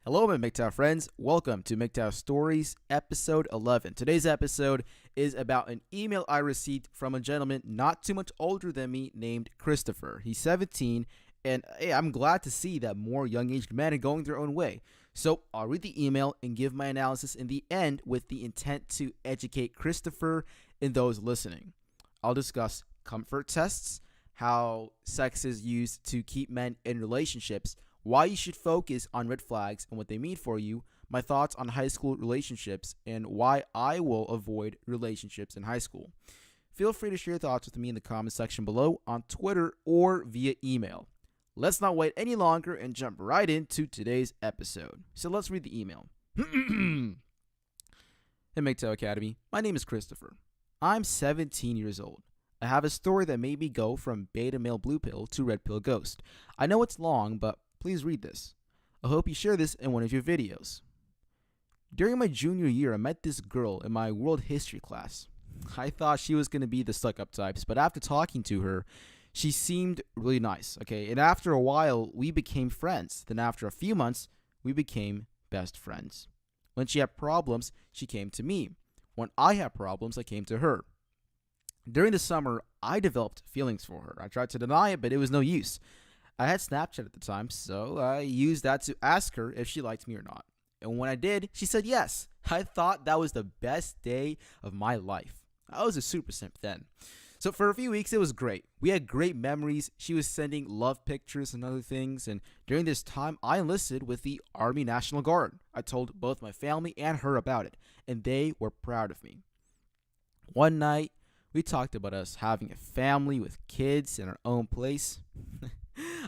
Hello, my MGTOW friends. Welcome to MGTOW Stories, episode 11. Today's episode is about an email I received from a gentleman not too much older than me named Christopher. He's 17, and hey, I'm glad to see that more young-aged men are going their own way. So I'll read the email and give my analysis in the end with the intent to educate Christopher and those listening. I'll discuss comfort tests, how sex is used to keep men in relationships, why you should focus on red flags and what they mean for you, my thoughts on high school relationships, and why I will avoid relationships in high school. Feel free to share your thoughts with me in the comment section below on Twitter or via email. Let's not wait any longer and jump right into today's episode. So let's read the email. Hey, MGTOW Academy. My name is Christopher. I'm 17 years old. I have a story that made me go from beta male blue pill to red pill ghost. I know it's long, but please read this. I hope you share this in one of your videos. During my junior year, I met this girl in my world history class. I thought she was going to be the stuck-up types, but after talking to her, she seemed really nice, okay? And after a while, we became friends. Then after a few months, we became best friends. When she had problems, she came to me. When I had problems, I came to her. During the summer, I developed feelings for her. I tried to deny it, but it was no use. I had Snapchat at the time, so I used that to ask her if she liked me or not. And when I did, she said yes. I thought that was the best day of my life. I was a super simp then. So for a few weeks, it was great. We had great memories. She was sending love pictures and other things. And during this time, I enlisted with the Army National Guard. I told both my family and her about it, and they were proud of me. One night, we talked about us having a family with kids in our own place.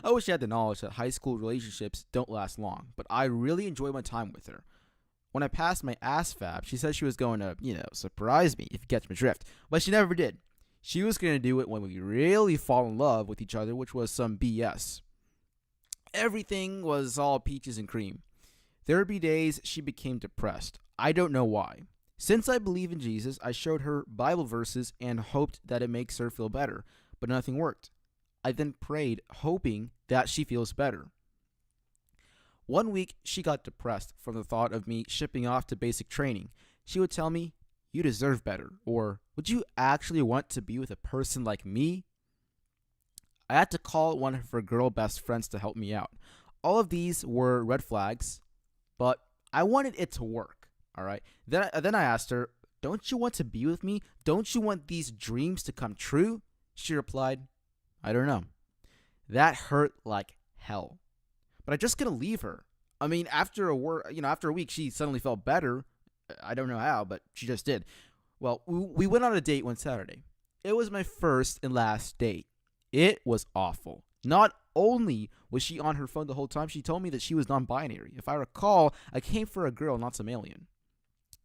I wish I had the knowledge that high school relationships don't last long, but I really enjoyed my time with her. When I passed my ASVAB, she said she was going to, surprise me, if you catch my drift, but she never did. She was going to do it when we really fall in love with each other, which was some BS. Everything was all peaches and cream. There would be days she became depressed. I don't know why. Since I believe in Jesus, I showed her Bible verses and hoped that it makes her feel better, but nothing worked. I then prayed, hoping that she feels better. One week, she got depressed from the thought of me shipping off to basic training. She would tell me, "You deserve better," or "Would you actually want to be with a person like me?" I had to call one of her girl best friends to help me out. All of these were red flags, but I wanted it to work, all right? Then I asked her, "Don't you want to be with me? Don't you want these dreams to come true?" She replied, "I don't know." That hurt like hell. But I just couldn't leave her. I mean, after a week, she suddenly felt better. I don't know how, but she just did. Well, we went on a date one Saturday. It was my first and last date. It was awful. Not only was she on her phone the whole time, she told me that she was non-binary. If I recall, I came for a girl, not some alien.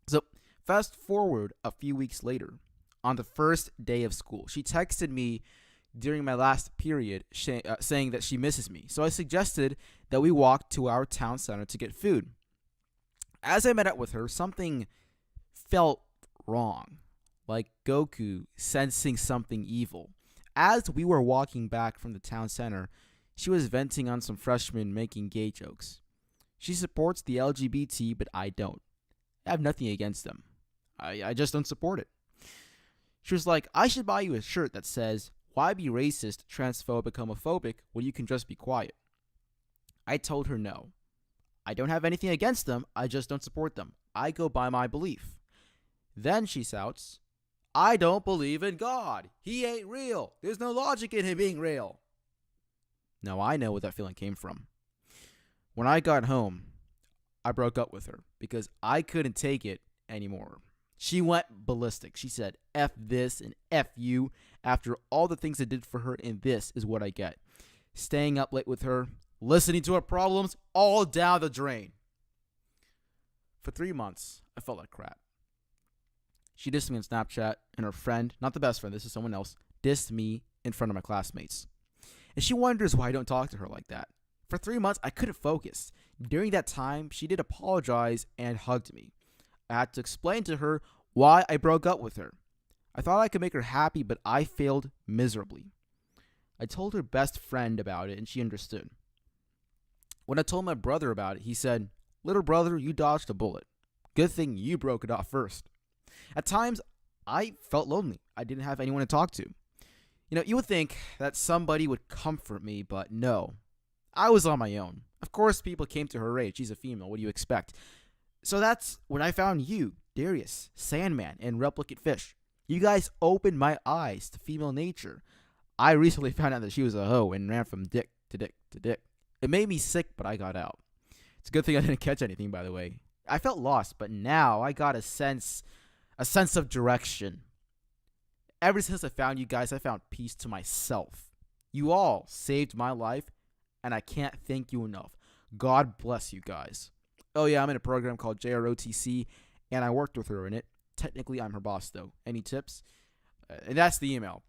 So, fast forward a few weeks later, on the first day of school, she texted me during my last period saying that she misses me. So I suggested that we walk to our town center to get food. As I met up with her, something felt wrong, like Goku sensing something evil. As we were walking back from the town center, she was venting on some freshmen making gay jokes. She supports the LGBT, but I don't. I have nothing against them. I just don't support it. She was like, "I should buy you a shirt that says, 'Why be racist, transphobic, homophobic when you can just be quiet?'" I told her no. I don't have anything against them, I just don't support them. I go by my belief. Then she shouts, "I don't believe in God. He ain't real. There's no logic in him being real." Now I know where that feeling came from. When I got home, I broke up with her because I couldn't take it anymore. She went ballistic. She said, "F this and F you," after all the things I did for her, and this is what I get. Staying up late with her, listening to her problems, all down the drain. For 3 months, I felt like crap. She dissed me on Snapchat, and her friend, not the best friend, this is someone else, dissed me in front of my classmates. And she wonders why I don't talk to her like that. For 3 months, I couldn't focus. During that time, she did apologize and hugged me. I had to explain to her why I broke up with her. I thought I could make her happy, but I failed miserably. I told her best friend about it, and she understood. When I told my brother about it, he said, "Little brother, you dodged a bullet. Good thing you broke it off first." At times, I felt lonely. I didn't have anyone to talk to. You would think that somebody would comfort me, but no. I was on my own. Of course, people came to her aid. She's a female. What do you expect? So that's when I found you, Darius, Sandman, and Replicate Fish. You guys opened my eyes to female nature. I recently found out that she was a hoe and ran from dick to dick to dick. It made me sick, but I got out. It's a good thing I didn't catch anything, by the way. I felt lost, but now I got a sense of direction. Ever since I found you guys, I found peace to myself. You all saved my life, and I can't thank you enough. God bless you guys. Oh yeah, I'm in a program called JROTC, and I worked with her in it. Technically, I'm her boss, though. Any tips? And that's the email.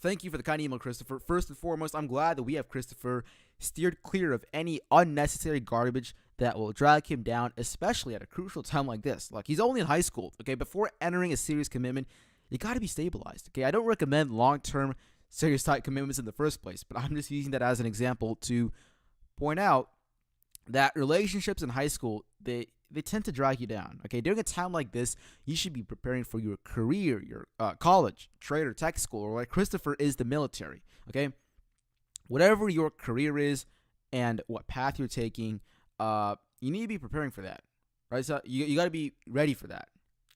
Thank you for the kind email, Christopher. First and foremost, I'm glad that we have Christopher steered clear of any unnecessary garbage that will drag him down, especially at a crucial time like this. Like, he's only in high school, okay? Before entering a serious commitment, you got to be stabilized, okay? I don't recommend long-term serious type commitments in the first place, but I'm just using that as an example to point out that relationships in high school, they tend to drag you down, okay? During a time like this, you should be preparing for your career, your college, trade, or tech school, or like Christopher is the military, okay? Whatever your career is and what path you're taking, you need to be preparing for that, right? So you got to be ready for that.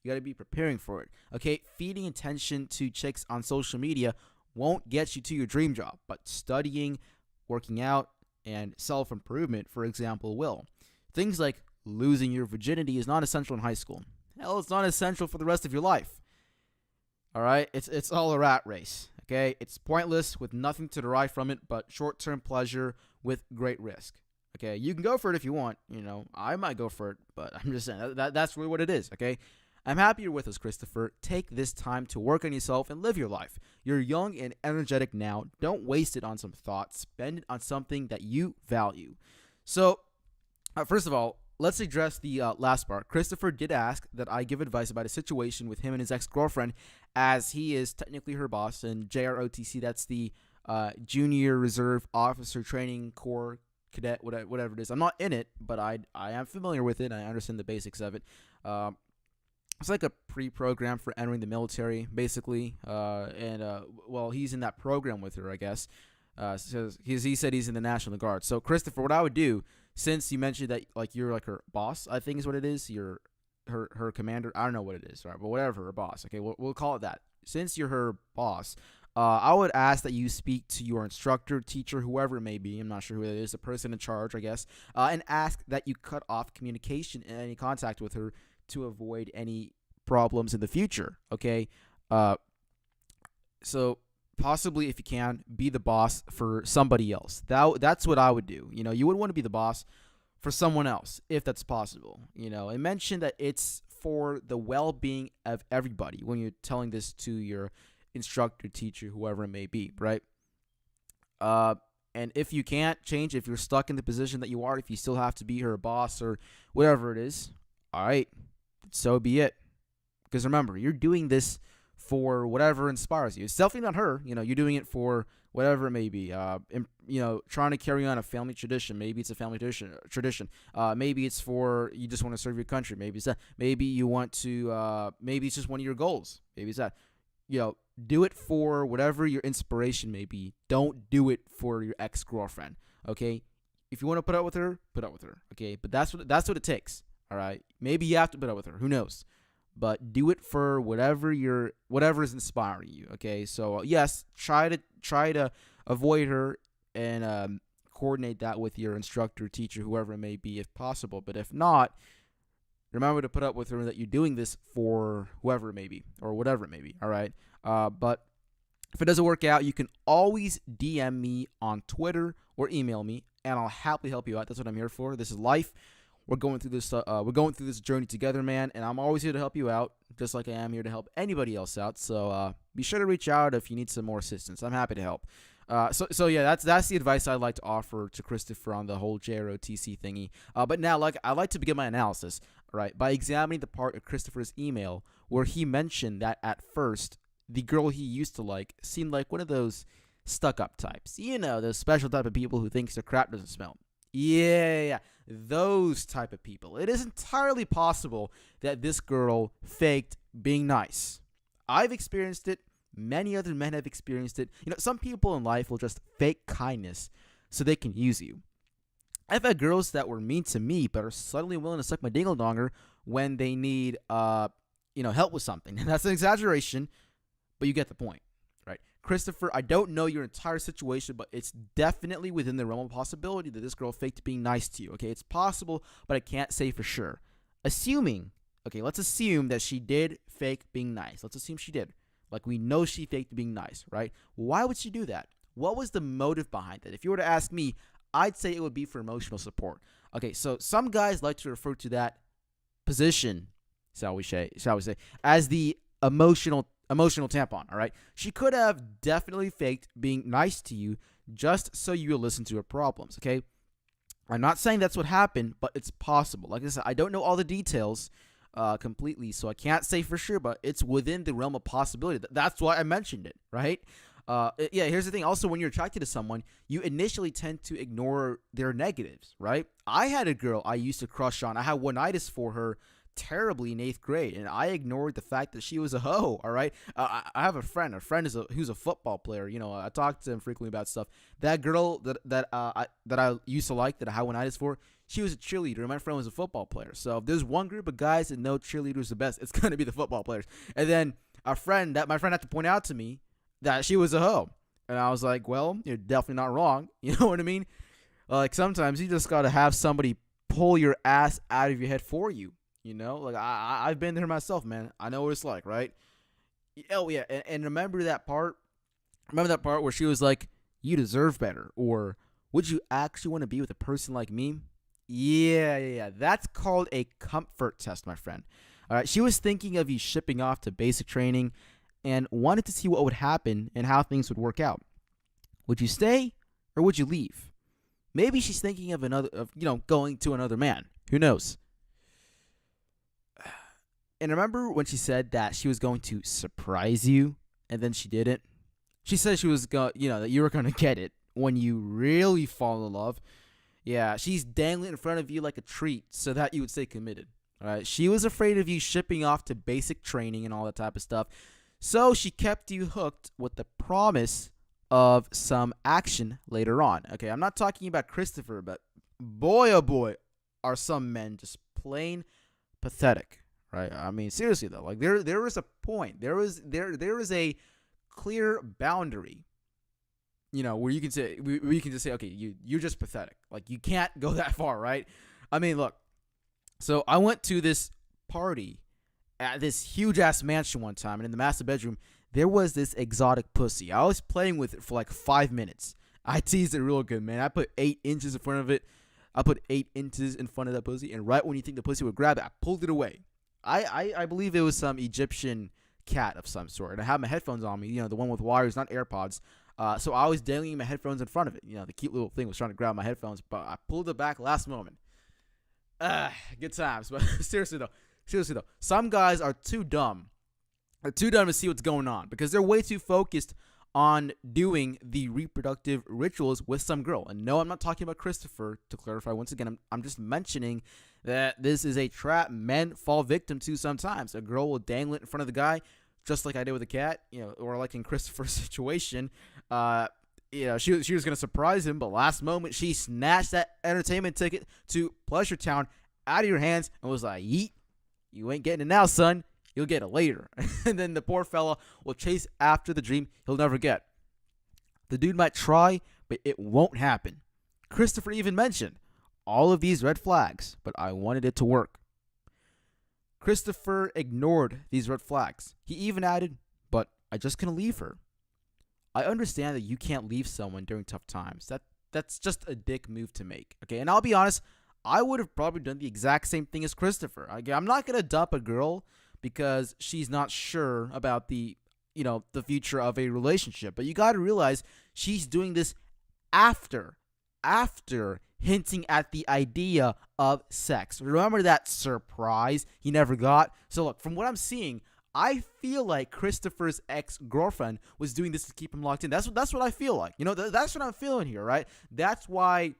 You got to be preparing for it, okay? Feeding attention to chicks on social media won't get you to your dream job, but studying, working out, and self-improvement, for example, will. Things like losing your virginity is not essential in high school. Hell, it's not essential for the rest of your life. All right? It's all a rat race, okay? It's pointless with nothing to derive from it but short-term pleasure with great risk. Okay? You can go for it if you want. I might go for it, but I'm just saying that's really what it is, okay? I'm happy you're with us, Christopher. Take this time to work on yourself and live your life. You're young and energetic now. Don't waste it on some thoughts. Spend it on something that you value. So, first of all, let's address the last part. Christopher did ask that I give advice about a situation with him and his ex-girlfriend, as he is technically her boss, and JROTC, that's the Junior Reserve Officer Training Corps Cadet, whatever it is. I'm not in it, but I am familiar with it. I understand the basics of it. It's like a pre-program for entering the military, basically. Well, he's in that program with her, I guess. So he said he's in the National Guard. So, Christopher, what I would do, since you mentioned that like you're like her boss, I think is what it is. You're her commander. I don't know what it is, right? But whatever, her boss. Okay, we'll call it that. Since you're her boss, I would ask that you speak to your instructor, teacher, whoever it may be. I'm not sure who it is, the person in charge, I guess, and ask that you cut off communication and any contact with her to avoid any problems in the future, okay? So possibly, if you can, be the boss for somebody else. That's what I would do. You would want to be the boss for someone else, if that's possible. And mention that it's for the well-being of everybody when you're telling this to your instructor, teacher, whoever it may be, right? And if you can't change, if you're stuck in the position that you are, if you still have to be her boss or whatever it is, all right, so be it. Because remember, you're doing this for whatever inspires you. It's definitely not her. You're doing it for whatever it may be. Trying to carry on a family tradition. Maybe it's a family tradition. Maybe it's for you just want to serve your country. Maybe it's that. Maybe you want to. Maybe it's just one of your goals. Maybe it's that. Do it for whatever your inspiration may be. Don't do it for your ex-girlfriend. Okay. If you want to put up with her, put up with her. Okay. But that's what it takes. All right. Maybe you have to put up with her. Who knows? But do it for whatever is inspiring you. Okay. So yes, try to avoid her and coordinate that with your instructor, teacher, whoever it may be, if possible. But if not, remember to put up with her that you're doing this for whoever it may be or whatever it may be. All right. But if it doesn't work out, you can always DM me on Twitter or email me, and I'll happily help you out. That's what I'm here for. This is life. We're going through this. We're going through this journey together, man. And I'm always here to help you out, just like I am here to help anybody else out. So be sure to reach out if you need some more assistance. I'm happy to help. So yeah, that's the advice I'd like to offer to Christopher on the whole JROTC thingy. But now, I'd like to begin my analysis, right, by examining the part of Christopher's email where he mentioned that at first the girl he used to like seemed like one of those stuck-up types. Those special type of people who thinks their crap doesn't smell. Yeah, those type of people. It is entirely possible that this girl faked being nice. I've experienced it. Many other men have experienced it. Some people in life will just fake kindness so they can use you. I've had girls that were mean to me but are suddenly willing to suck my dingle-donger when they need help with something. And that's an exaggeration, but you get the point, right? Christopher, I don't know your entire situation, but it's definitely within the realm of possibility that this girl faked being nice to you, okay? It's possible, but I can't say for sure. Let's assume that she did fake being nice. Let's assume she did. Like, we know she faked being nice, right? Why would she do that? What was the motive behind it? If you were to ask me, I'd say it would be for emotional support. Okay, so some guys like to refer to that position, shall we say, as the emotional tampon, all right? She could have definitely faked being nice to you just so you will listen to her problems, okay? I'm not saying that's what happened, but it's possible. Like I said, I don't know all the details completely, so I can't say for sure, but it's within the realm of possibility. That's why I mentioned it, right? Here's the thing. Also, when you're attracted to someone, you initially tend to ignore their negatives, right? I had a girl I used to crush on. I had one-itis for her terribly in 8th grade, and I ignored the fact that she was a hoe, all right? I have a friend who's a football player. I talk to him frequently about stuff. That girl that I used to like, that I had one-itis for, she was a cheerleader, and my friend was a football player. So if there's one group of guys that know cheerleaders the best, it's going to be the football players. And then my friend had to point out to me that she was a hoe. And I was like, well, you're definitely not wrong. You know what I mean? Like, sometimes you just got to have somebody pull your ass out of your head for you. Like, I've been there myself, man. I know what it's like, right? Oh, yeah. And remember that part? Where she was like, you deserve better. Or, would you actually want to be with a person like me? Yeah. That's called a comfort test, my friend. All right. She was thinking of you shipping off to basic training and wanted to see what would happen and how things would work out. Would you stay or would you leave? Maybe she's thinking of going to another man. Who knows? And remember when she said that she was going to surprise you and then she didn't? She said she was that you were going to get it when you really fall in love. Yeah, she's dangling in front of you like a treat so that you would stay committed. All right, she was afraid of you shipping off to basic training and all that type of stuff. So she kept you hooked with the promise of some action later on. Okay, I'm not talking about Christopher, but boy, oh boy, are some men just plain pathetic, right? I mean, seriously though, like there is a point, there is a clear boundary, where you can say, okay, you're just pathetic. Like, you can't go that far, right? I mean, look. So I went to this party at this huge ass mansion one time, and in the master bedroom there was this exotic pussy. I was playing with it for like 5 minutes. I teased it real good, man. I put 8 inches in front of it. I put 8 inches in front of that pussy, and right when you think the pussy would grab it, I pulled it away. I believe it was some Egyptian cat of some sort, and I had my headphones on me, the one with wires, not AirPods. So I was dangling my headphones in front of it. The cute little thing was trying to grab my headphones, but I pulled it back last moment. Good times. But seriously though, some guys are too dumb. They're too dumb to see what's going on because they're way too focused on doing the reproductive rituals with some girl. And no, I'm not talking about Christopher, to clarify once again. I'm just mentioning that this is a trap men fall victim to sometimes. A girl will dangle it in front of the guy, just like I did with a cat, or like in Christopher's situation. She was going to surprise him, but last moment she snatched that entertainment ticket to Pleasure Town out of your hands and was like, yeet, you ain't getting it now, son. You'll get it later. And then the poor fella will chase after the dream he'll never get. The dude might try, but it won't happen. Christopher even mentioned all of these red flags, but I wanted it to work. Christopher ignored these red flags. He even added, but I just couldn't leave her. I understand that you can't leave someone during tough times. That's just a dick move to make. Okay, and I'll be honest, I would have probably done the exact same thing as Christopher. I'm not going to dump a girl because she's not sure about the future of a relationship. But you got to realize she's doing this after hinting at the idea of sex. Remember that surprise he never got? So look, from what I'm seeing, I feel like Christopher's ex-girlfriend was doing this to keep him locked in. That's what I feel like. That's what I'm feeling here, right? That's why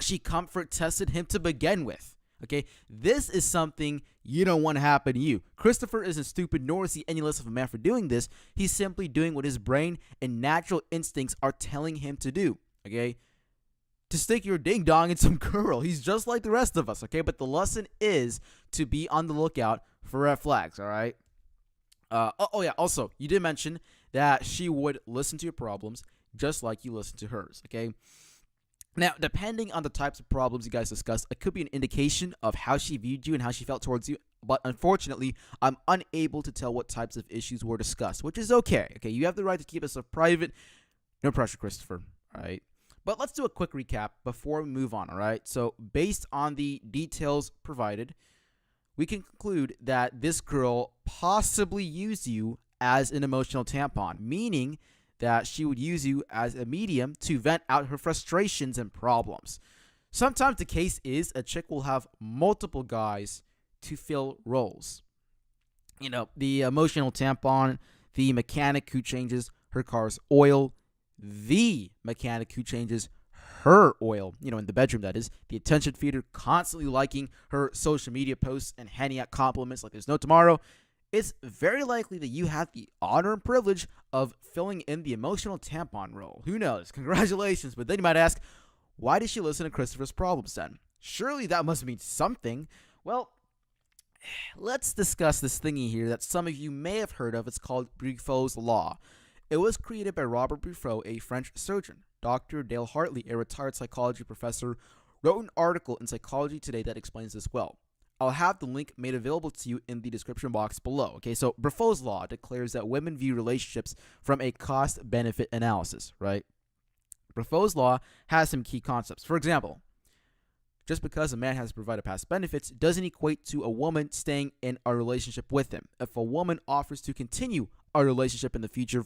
she comfort tested him to begin with. Okay, this is something you don't want to happen to you. Christopher isn't stupid, nor is he any less of a man for doing this. He's simply doing what his brain and natural instincts are telling him to do. Okay, to stick your ding dong in some girl. He's just like the rest of us. Okay, but the lesson is to be on the lookout for red flags. All right. Yeah. Also, you did mention that she would listen to your problems just like you listen to hers. Okay. Now, depending on the types of problems you guys discussed, it could be an indication of how she viewed you and how she felt towards you. But unfortunately, I'm unable to tell what types of issues were discussed, which is okay. Okay, you have the right to keep this private. No pressure, Christopher. All right. But let's do a quick recap before we move on. All right. So, based on the details provided, we can conclude that this girl possibly used you as an emotional tampon, meaning that she would use you as a medium to vent out her frustrations and problems. Sometimes the case is a chick will have multiple guys to fill roles. The emotional tampon, the mechanic who changes her car's oil, the mechanic who changes her oil, in the bedroom, that is, the attention feeder constantly liking her social media posts and handing out compliments like there's no tomorrow. It's very likely that you have the honor and privilege of filling in the emotional tampon role. Who knows? Congratulations. But then you might ask, why did she listen to Christopher's problems then? Surely that must mean something. Well, let's discuss this thingy here that some of you may have heard of. It's called Briffault's Law. It was created by Robert Briffault, a French surgeon. Dr. Dale Hartley, a retired psychology professor, wrote an article in Psychology Today that explains this well. I'll have the link made available to you in the description box below. Okay, so Briffault's Law declares that women view relationships from a cost-benefit analysis, right? Briffault's Law has some key concepts. For example, just because a man has provided past benefits doesn't equate to a woman staying in a relationship with him. If a woman offers to continue a relationship in the future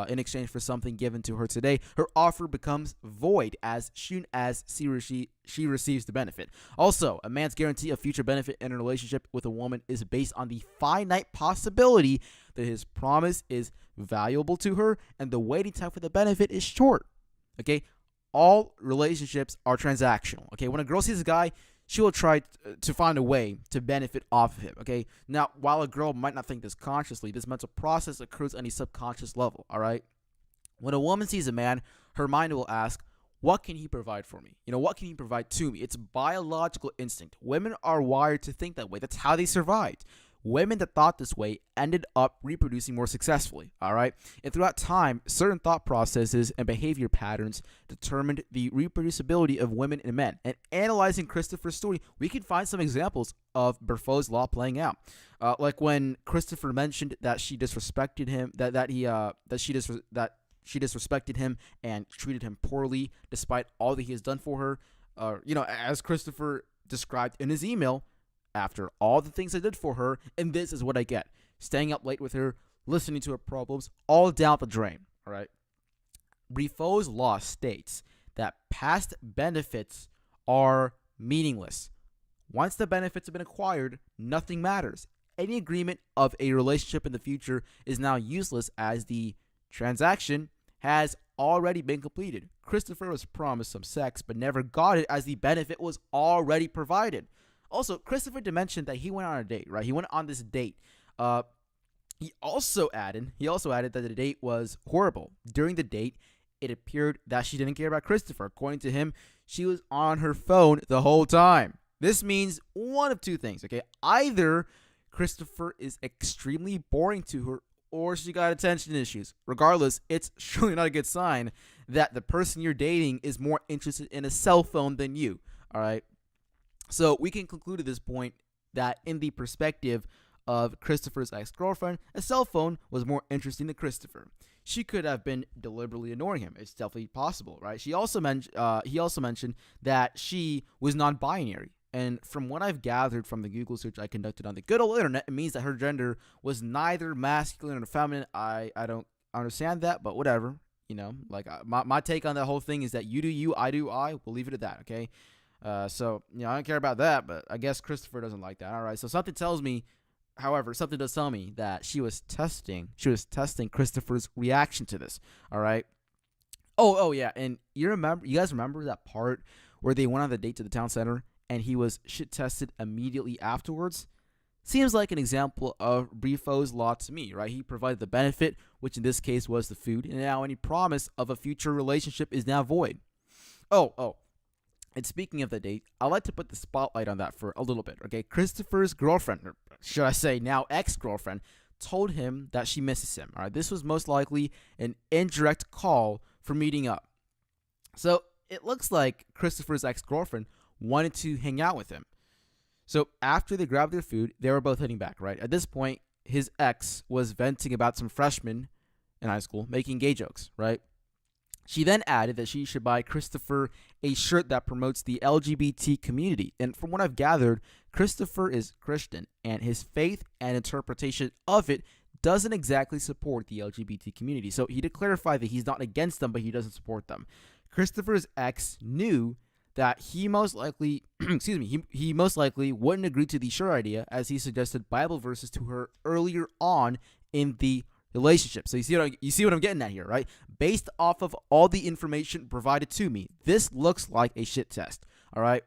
in exchange for something given to her today, her offer becomes void as soon as she receives the benefit. Also, a man's guarantee of future benefit in a relationship with a woman is based on the finite possibility that his promise is valuable to her and the waiting time for the benefit is short. Okay, all relationships are transactional. Okay, when a girl sees a guy, she will try to find a way to benefit off of him, okay? Now, while a girl might not think this consciously, this mental process occurs on a subconscious level, all right? When a woman sees a man, her mind will ask, what can he provide for me? What can he provide to me? It's biological instinct. Women are wired to think that way. That's how they survived. Women that thought this way ended up reproducing more successfully, all right? And throughout time, certain thought processes and behavior patterns determined the reproducibility of women and men. And analyzing Christopher's story, we can find some examples of Briffault's Law playing out. Like when Christopher mentioned that she disrespected him, that she disrespected him and treated him poorly despite all that he has done for her. As Christopher described in his email, after all the things I did for her, and this is what I get. Staying up late with her, listening to her problems, all down the drain, all right? Briffault's Law states that past benefits are meaningless. Once the benefits have been acquired, nothing matters. Any agreement of a relationship in the future is now useless as the transaction has already been completed. Christopher was promised some sex, but never got it as the benefit was already provided. Also, Christopher did mention that he went on a date, right? He went on this date. He also added that the date was horrible. During the date, it appeared that she didn't care about Christopher. According to him, she was on her phone the whole time. This means one of two things, okay? Either Christopher is extremely boring to her, or she got attention issues. Regardless, it's surely not a good sign that the person you're dating is more interested in a cell phone than you, all right? So we can conclude at this point that in the perspective of Christopher's ex-girlfriend, a cell phone was more interesting than Christopher. She could have been deliberately ignoring him. It's definitely possible, right? He also mentioned that she was non-binary. And from what I've gathered from the Google search I conducted on the good old internet, it means that her gender was neither masculine nor feminine. I don't understand that, but whatever. My take on that whole thing is that you do you, I do I. We'll leave it at that, okay? So, I don't care about that, but I guess Christopher doesn't like that. All right, so something tells me However, something does tell me that she was testing Christopher's reaction to this. All right. Oh yeah, and you guys remember that part where they went on the date to the town center and he was shit tested immediately afterwards? Seems like an example of Brifo's law to me, right? He provided the benefit, which in this case was the food, and now any promise of a future relationship is now void. Oh, and speaking of the date, I'd like to put the spotlight on that for a little bit, okay? Christopher's girlfriend, or should I say now ex-girlfriend, told him that she misses him, all right? This was most likely an indirect call for meeting up. So it looks like Christopher's ex-girlfriend wanted to hang out with him. So after they grabbed their food, they were both heading back, right? At this point, his ex was venting about some freshmen in high school making gay jokes, right? She then added that she should buy Christopher a shirt that promotes the LGBT community. And from what I've gathered, Christopher is Christian, and his faith and interpretation of it doesn't exactly support the LGBT community. So he did clarify that he's not against them, but he doesn't support them. Christopher's ex knew that he most likely, he most likely wouldn't agree to the shirt idea, as he suggested Bible verses to her earlier on in the relationship. So you see what I'm getting at here, right? Based off of all the information provided to me, this looks like a shit test. All right.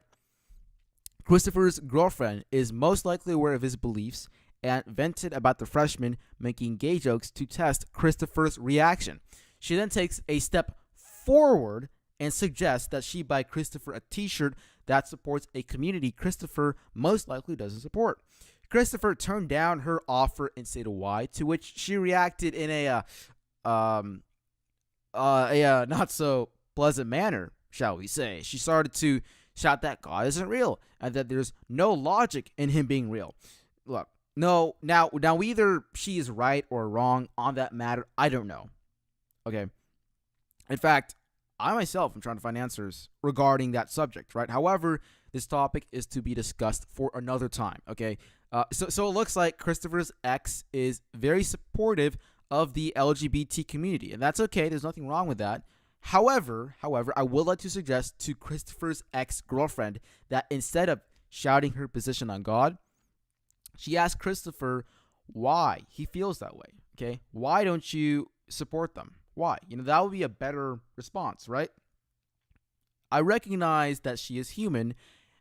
Christopher's girlfriend is most likely aware of his beliefs and vented about the freshman making gay jokes to test Christopher's reaction. She then takes a step forward and suggests that she buy Christopher a t-shirt that supports a community Christopher most likely doesn't support. Christopher turned down her offer and stated why, to which she reacted in a not so pleasant manner, shall we say. She started to shout that God isn't real and that there's no logic in him being real. Look, no, now either she is right or wrong on that matter. I don't know. Okay. In fact, I myself am trying to find answers regarding that subject, right? However, this topic is to be discussed for another time, okay? So it looks like Christopher's ex is very supportive of the LGBT community, and that's okay. There's nothing wrong with that. However, I would like to suggest to Christopher's ex-girlfriend that instead of shouting her position on God, she asked Christopher why he feels that way, okay? Why don't you support them? Why? That would be a better response, right? I recognize that she is human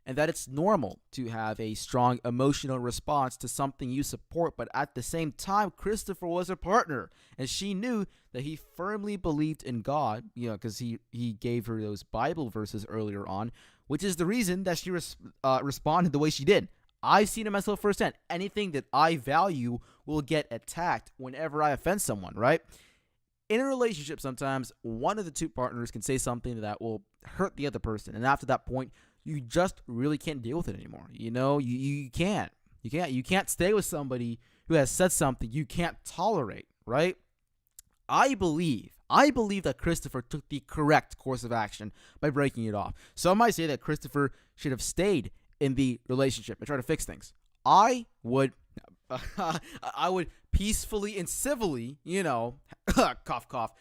and that it's normal to have a strong emotional response to something you support, but at the same time, Christopher was her partner, and she knew that he firmly believed in God, because he gave her those Bible verses earlier on, which is the reason that she responded the way she did. I've seen it myself firsthand. Anything that I value will get attacked whenever I offend someone, right? In a relationship, sometimes one of the two partners can say something that will hurt the other person, and after that point, you just really can't deal with it anymore. You can't stay with somebody who has said something you can't tolerate, right? I believe that Christopher took the correct course of action by breaking it off. Some might say that Christopher should have stayed in the relationship and try to fix things. I would peacefully and civilly, cough, cough,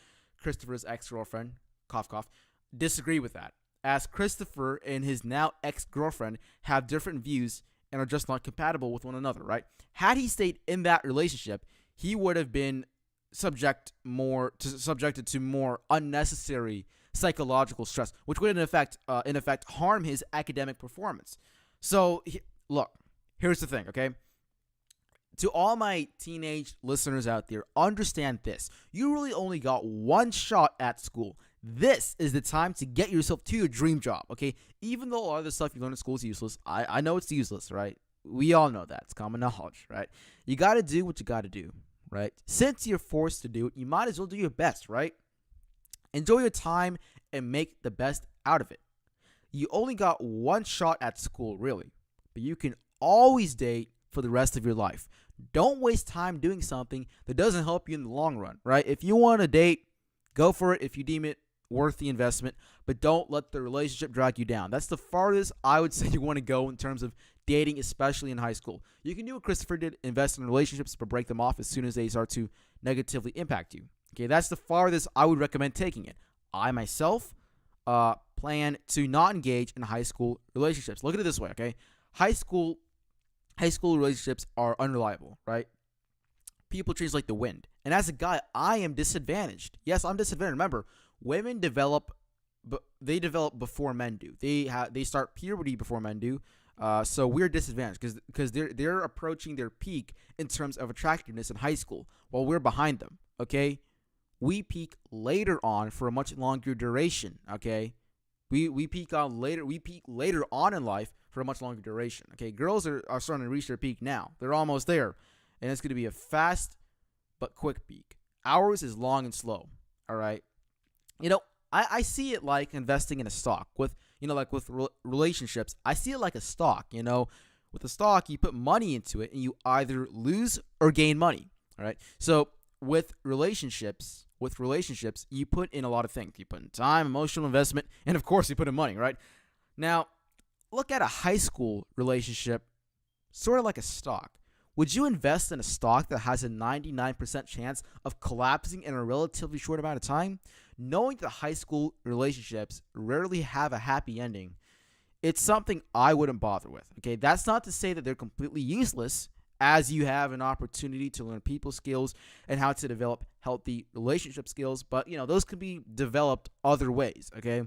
Christopher's ex-girlfriend, cough, cough, disagree with that, as Christopher and his now ex-girlfriend have different views and are just not compatible with one another, right? Had he stayed in that relationship, he would have been subjected to more unnecessary psychological stress, which would in effect harm his academic performance. So, look, here's the thing, okay? To all my teenage listeners out there, understand this. You really only got one shot at school. This is the time to get yourself to your dream job, okay? Even though a lot of the stuff you learn in school is useless, I know it's useless, right? We all know that. It's common knowledge, right? You got to do what you got to do, right? Since you're forced to do it, you might as well do your best, right? Enjoy your time and make the best out of it. You only got one shot at school, really, but you can always date for the rest of your life. Don't waste time doing something that doesn't help you in the long run, right? If you want to date, go for it if you deem it worth the investment, but don't let the relationship drag you down. That's the farthest I would say you want to go in terms of dating, especially in high school. You can do what Christopher did, invest in relationships, but break them off as soon as they start to negatively impact you. Okay, that's the farthest I would recommend taking it. I myself plan to not engage in high school relationships. Look at it this way, okay? High school high school relationships are unreliable, right? People change like the wind. And as a guy, I am disadvantaged. Yes, I'm disadvantaged. Remember, women develop, but they develop before men do. They start puberty before men do. So we're disadvantaged because they're approaching their peak in terms of attractiveness in high school, while we're behind them. Okay, we peak later on for a much longer duration. Okay, we peak on later. We peak later on in life for a much longer duration. Okay, girls are starting to reach their peak now. They're almost there, and it's going to be a fast but quick peak. Ours is long and slow. All right. I see it like investing in a stock like with relationships. I see it like a stock. With a stock, you put money into it and you either lose or gain money. All right. So with relationships, you put in a lot of things. You put in time, emotional investment, and of course, you put in money. Right. Now, look at a high school relationship, sort of like a stock. Would you invest in a stock that has a 99% chance of collapsing in a relatively short amount of time? Knowing that high school relationships rarely have a happy ending, it's something I wouldn't bother with. Okay, that's not to say that they're completely useless, as you have an opportunity to learn people skills and how to develop healthy relationship skills, but those could be developed other ways. Okay,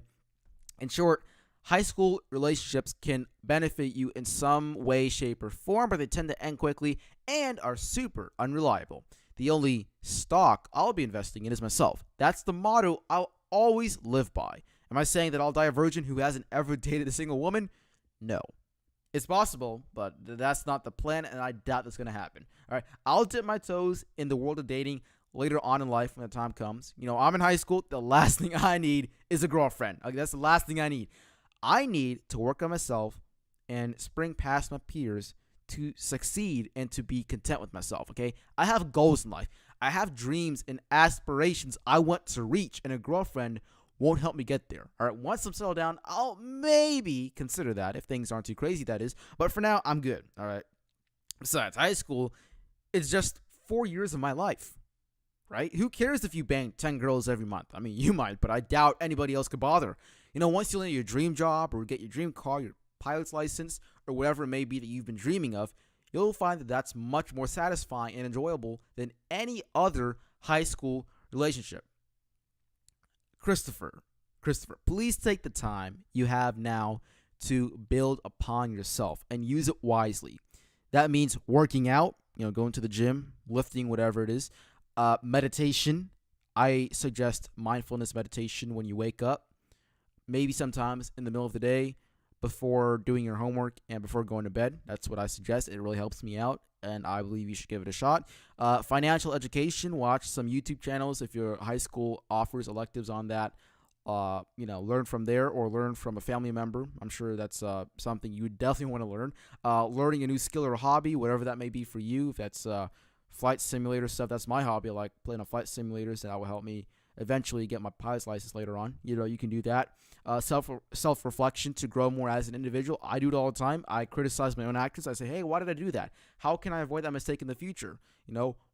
in short, high school relationships can benefit you in some way, shape, or form, but they tend to end quickly and are super unreliable. The only stock I'll be investing in is myself. That's the motto I'll always live by. Am I saying that I'll die a virgin who hasn't ever dated a single woman? No. It's possible, but that's not the plan, and I doubt that's going to happen. All right, I'll dip my toes in the world of dating later on in life when the time comes. I'm in high school. The last thing I need is a girlfriend. Okay, that's the last thing I need. I need to work on myself and spring past my peers to succeed and to be content with myself, okay? I have goals in life. I have dreams and aspirations I want to reach, and a girlfriend won't help me get there. All right, once I'm settled down, I'll maybe consider that if things aren't too crazy, that is. But for now, I'm good, all right? Besides, high school is just 4 years of my life, right? Who cares if you bang 10 girls every month? I mean, you might, but I doubt anybody else could bother. Once you land your dream job or get your dream car, your pilot's license, or whatever it may be that you've been dreaming of, you'll find that that's much more satisfying and enjoyable than any other high school relationship. Christopher, please take the time you have now to build upon yourself and use it wisely. That means working out, going to the gym, lifting, whatever it is. Meditation. I suggest mindfulness meditation when you wake up. Maybe sometimes in the middle of the day before doing your homework and before going to bed. That's what I suggest. It really helps me out, and I believe you should give it a shot. Financial education. Watch some YouTube channels if your high school offers electives on that. Learn from there or learn from a family member. I'm sure that's something you definitely want to learn. Learning a new skill or hobby, whatever that may be for you. If that's flight simulator stuff, that's my hobby. I like playing on flight simulators, and that will help me eventually get my pilot's license later on. You can do that. Self-reflection to grow more as an individual. I do it all the time. I criticize my own actions. I say, hey, why did I do that? How can I avoid that mistake in the future?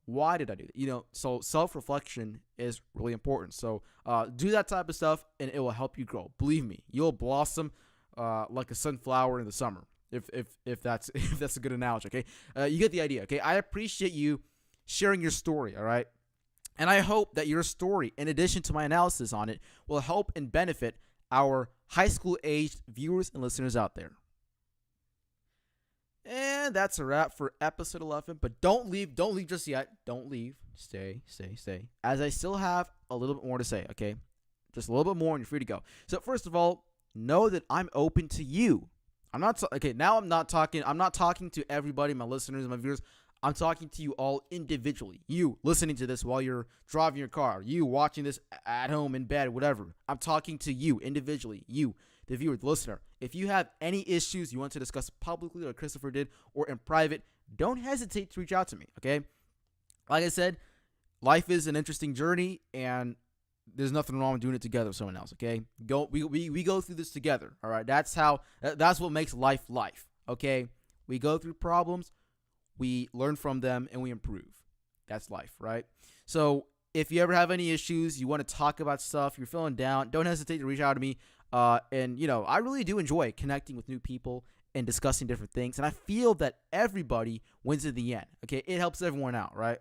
Why did I do that? So self-reflection is really important. So do that type of stuff, and it will help you grow. Believe me, you'll blossom like a sunflower in the summer. If that's a good analogy. Okay, you get the idea. Okay, I appreciate you sharing your story. All right. And I hope that your story, in addition to my analysis on it, will help and benefit our high school-aged viewers and listeners out there. And that's a wrap for episode 11. But don't leave just yet. Don't leave. Stay. As I still have a little bit more to say, okay? Just a little bit more and you're free to go. So first of all, know that I'm open to you. I'm not talking to everybody, my listeners and my viewers. I'm talking to you all individually. You listening to this while you're driving your car. You watching this at home, in bed, whatever. I'm talking to you individually. You, the viewer, the listener. If you have any issues you want to discuss publicly like Christopher did or in private, don't hesitate to reach out to me, okay? Like I said, life is an interesting journey, and there's nothing wrong with doing it together with someone else, okay? We go through this together, all right? That's what makes life, okay? We go through problems. We learn from them, and we improve. That's life, right? So if you ever have any issues, you want to talk about stuff, you're feeling down, don't hesitate to reach out to me. I really do enjoy connecting with new people and discussing different things. And I feel that everybody wins in the end. Okay, it helps everyone out, right?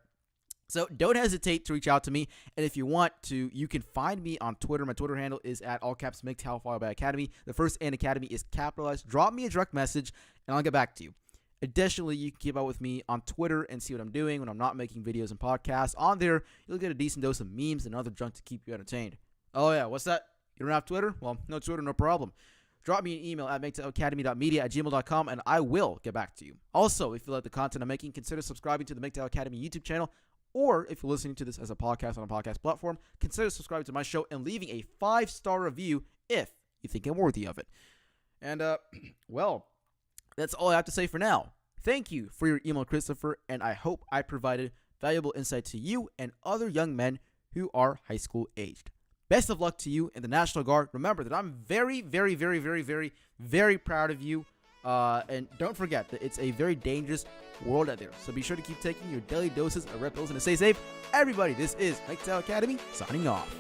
So don't hesitate to reach out to me. And if you want to, you can find me on Twitter. My Twitter handle is at all caps MGTOW followed by Academy. The first and Academy is capitalized. Drop me a direct message and I'll get back to you. Additionally, you can keep up with me on Twitter and see what I'm doing when I'm not making videos and podcasts. On there, you'll get a decent dose of memes and other junk to keep you entertained. Oh yeah, what's that? You don't have Twitter? Well, no Twitter, no problem. Drop me an email at MGTOWacademy.media@gmail.com and I will get back to you. Also, if you like the content I'm making, consider subscribing to the MGTOW Academy YouTube channel. Or if you're listening to this as a podcast on a podcast platform, consider subscribing to my show and leaving a 5-star review if you think I'm worthy of it. And, well, that's all I have to say for now. Thank you for your email, Christopher, and I hope I provided valuable insight to you and other young men who are high school aged. Best of luck to you in the National Guard. Remember that I'm very, very, very, very, very, very proud of you. And don't forget that it's a very dangerous world out there. So be sure to keep taking your daily doses of red pills and to stay safe. Everybody, this is MGTOW Academy signing off.